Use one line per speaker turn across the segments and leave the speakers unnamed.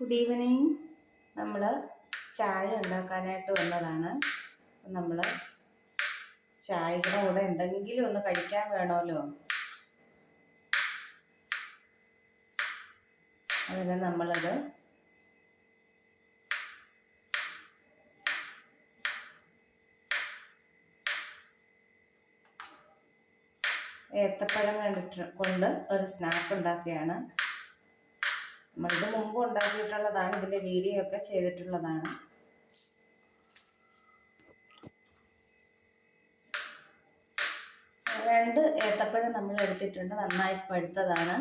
Good evening. നമ്മൾ ചായ ഉണ്ടാക്കാനായിട്ട് വന്നതാണ്. നമ്മൾ ചായയുടെ കൂടെ എന്തെങ്കിലും ഒന്ന് കഴിക്കാൻ വേണമല്ലോ. അതിന് നമ്മളത് ഏത്തപ്പഴം കൊണ്ട് ഒരു സ്നാക്ക് ഉണ്ടാക്കുകയാണ്. നമ്മളിത് മുമ്പ് ഉണ്ടാക്കിയിട്ടുള്ളതാണ്, ഇതിൻ്റെ വീഡിയോ ഒക്കെ ചെയ്തിട്ടുള്ളതാണ്. രണ്ട് ഏത്തപ്പഴം നമ്മൾ എടുത്തിട്ടുണ്ട്, നന്നായി പഴുത്തതാണ്.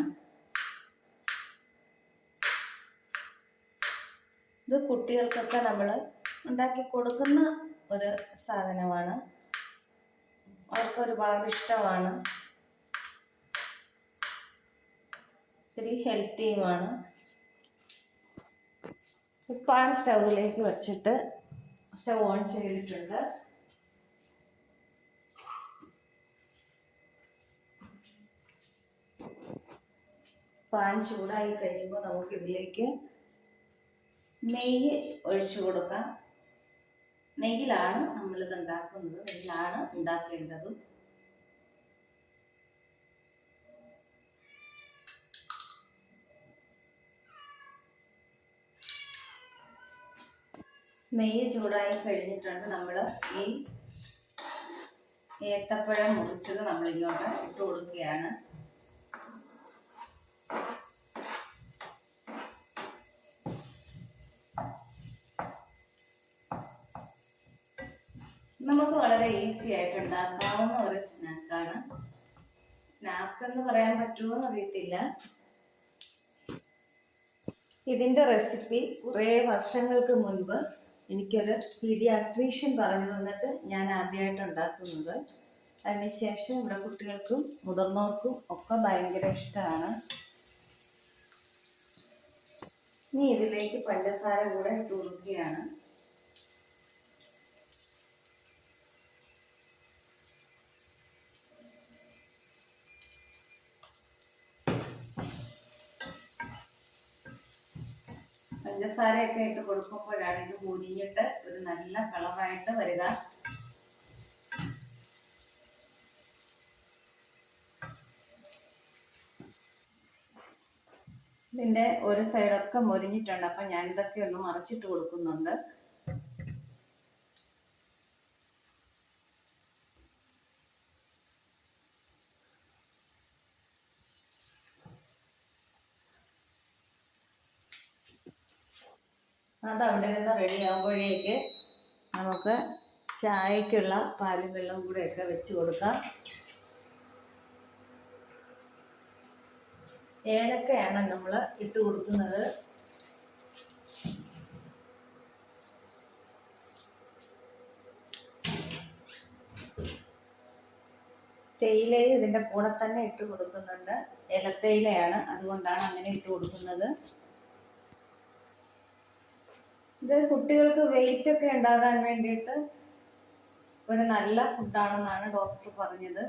ഇത് കുട്ടികൾക്കൊക്കെ നമ്മൾ ഉണ്ടാക്കി കൊടുക്കുന്ന ഒരു സാധനമാണ്. അവർക്ക് ഒരുപാട് ഇഷ്ടമാണ്, ഇത്തിരി ഹെൽത്തിയുമാണ്. പാൻ സ്റ്റൗവിലേക്ക് വെച്ചിട്ട് സ്റ്റൗ ഓൺ ചെയ്തിട്ടുണ്ട്. പാൻ ചൂടായി കഴിയുമ്പോൾ നമുക്കിതിലേക്ക് നെയ്യ് ഒഴിച്ചു കൊടുക്കാം. നെയ്യിലാണ് നമ്മളിത് ഉണ്ടാക്കുന്നത്, നെയ്യിലാണ് ഉണ്ടാക്കേണ്ടത്. നെയ്യ് ചൂടായി കഴിഞ്ഞിട്ടുണ്ട്. നമ്മൾ ഈ ഏത്തപ്പഴം മുറിച്ചത് നമ്മളിങ്ങോട്ട് ഇട്ട് കൊടുക്കുകയാണ്. നമുക്ക് വളരെ ഈസി ആയിട്ട് ഉണ്ടാക്കാവുന്ന ഒരു സ്നാക്കാണ്. സ്നാക്ക് എന്ന് പറയാൻ പറ്റുമോ അറിയത്തില്ല. ഇതിൻ്റെ റെസിപ്പി കുറേ വർഷങ്ങൾക്ക് മുൻപ് എനിക്കൊരു പീഡിയാട്രീഷ്യൻ പറഞ്ഞു തന്നിട്ട് ഞാൻ ആദ്യമായിട്ട് ഉണ്ടാക്കുന്നത്. അതിനുശേഷം ഇവിടെ കുട്ടികൾക്കും മുതിർന്നവർക്കും ഒക്കെ ഭയങ്കര ഇഷ്ടമാണ്. ഇനി ഇതിലേക്ക് പഞ്ചസാര കൂടെ ഇട്ട് കൊടുക്കുകയാണ്. പഞ്ചസാരയൊക്കെ ഇട്ട് കൊടുക്കുമ്പോഴാണ് ഇത് മുരിഞ്ഞിട്ട് ഒരു നല്ല കളറായിട്ട് വരിക. ഇതിൻ്റെ ഒരു സൈഡൊക്കെ മുരിഞ്ഞിട്ടുണ്ട്. അപ്പം ഞാൻ ഇതൊക്കെ ഒന്ന് മറിച്ചിട്ട് കൊടുക്കുന്നുണ്ട്. അത് അവിടെ നിന്ന് റെഡി ആകുമ്പോഴേക്ക് നമുക്ക് ചായക്കുള്ള പാലും വെള്ളവും കൂടെയൊക്കെ വെച്ച് കൊടുക്കാം. ഏലക്കയാണ് നമ്മൾ ഇട്ട് കൊടുക്കുന്നത്. തേയിലയും ഇതിൻ്റെ കൂടെ തന്നെ ഇട്ട് കൊടുക്കുന്നുണ്ട്. ഏലത്തേയിലയാണ്, അതുകൊണ്ടാണ് അങ്ങനെ ഇട്ട് കൊടുക്കുന്നത്. ഇത് കുട്ടികൾക്ക് വെയിറ്റ് ഒക്കെ ഉണ്ടാകാൻ വേണ്ടിയിട്ട് ഒരു നല്ല ഫുഡാണെന്നാണ് ഡോക്ടർ പറഞ്ഞത്.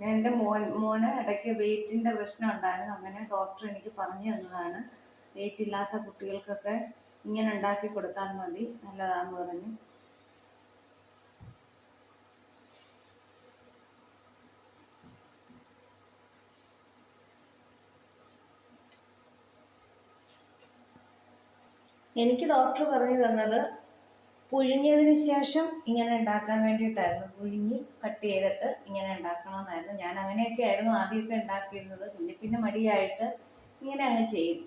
എൻ്റെ മോന് ഇടയ്ക്ക് വെയിറ്റിൻ്റെ പ്രശ്നം ഉണ്ടായിരുന്നു. അങ്ങനെ ഡോക്ടർ എനിക്ക് പറഞ്ഞു തന്നതാണ്. വെയിറ്റ് ഇല്ലാത്ത കുട്ടികൾക്കൊക്കെ ഇങ്ങനെ ഉണ്ടാക്കി കൊടുത്താൽ മതി, നല്ലതാണെന്ന് പറഞ്ഞു. എനിക്ക് ഡോക്ടർ പറഞ്ഞു തന്നത് പുഴുങ്ങിയതിന് ശേഷം ഇങ്ങനെ ഉണ്ടാക്കാൻ വേണ്ടിയിട്ടായിരുന്നു. പുഴുങ്ങി കട്ട് ചെയ്തിട്ട് ഇങ്ങനെ ഉണ്ടാക്കണമെന്നായിരുന്നു. ഞാൻ അങ്ങനെയൊക്കെ ആയിരുന്നു ആദ്യമൊക്കെ ഉണ്ടാക്കിയിരുന്നത്. പിന്നെ മടിയായിട്ട് ഇങ്ങനെ അങ്ങ് ചെയ്യും.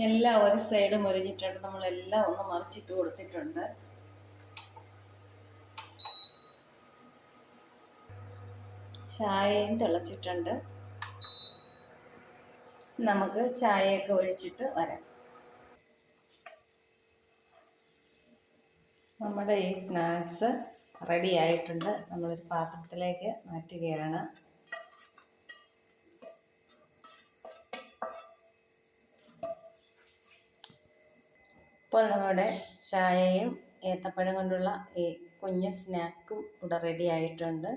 എല്ലാം ഒരു സൈഡ് മുരിഞ്ഞിട്ടുണ്ട്. നമ്മളെല്ലാം ഒന്ന് മറിച്ചിട്ട് കൊടുത്തിട്ടുണ്ട്. ചായയും തിളച്ചിട്ടുണ്ട്. നമുക്ക് ചായയൊക്കെ ഒഴിച്ചിട്ട് വരാം. നമ്മുടെ ഈ സ്നാക്സ് റെഡി ആയിട്ടുണ്ട്. നമ്മളൊരു പാത്രത്തിലേക്ക് മാറ്റുകയാണ്. ഇപ്പോൾ നമ്മുടെ ചായയും ഏത്തപ്പഴം കൊണ്ടുള്ള ഈ കുഞ്ഞ് സ്നാക്കും ഇവിടെ റെഡി ആയിട്ടുണ്ട്.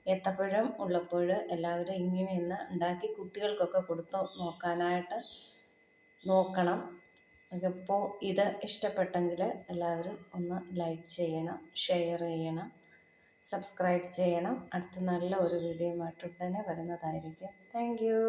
ഏത്തപ്പഴം ഉള്ളപ്പോൾ എല്ലാവരും ഇങ്ങനെയൊന്ന് ഉണ്ടാക്കി കുട്ടികൾക്കൊക്കെ കൊടുത്ത് നോക്കാനായിട്ട് നോക്കണം. അപ്പോൾ ഇത് ഇഷ്ടപ്പെട്ടെങ്കിൽ എല്ലാവരും ഒന്ന് ലൈക്ക് ചെയ്യണം, ഷെയർ ചെയ്യണം, സബ്സ്ക്രൈബ് ചെയ്യണം. അടുത്ത നല്ല ഒരു വീഡിയോയുമായിട്ട് ഉടനെ വരുന്നതായിരിക്കും. Thank you.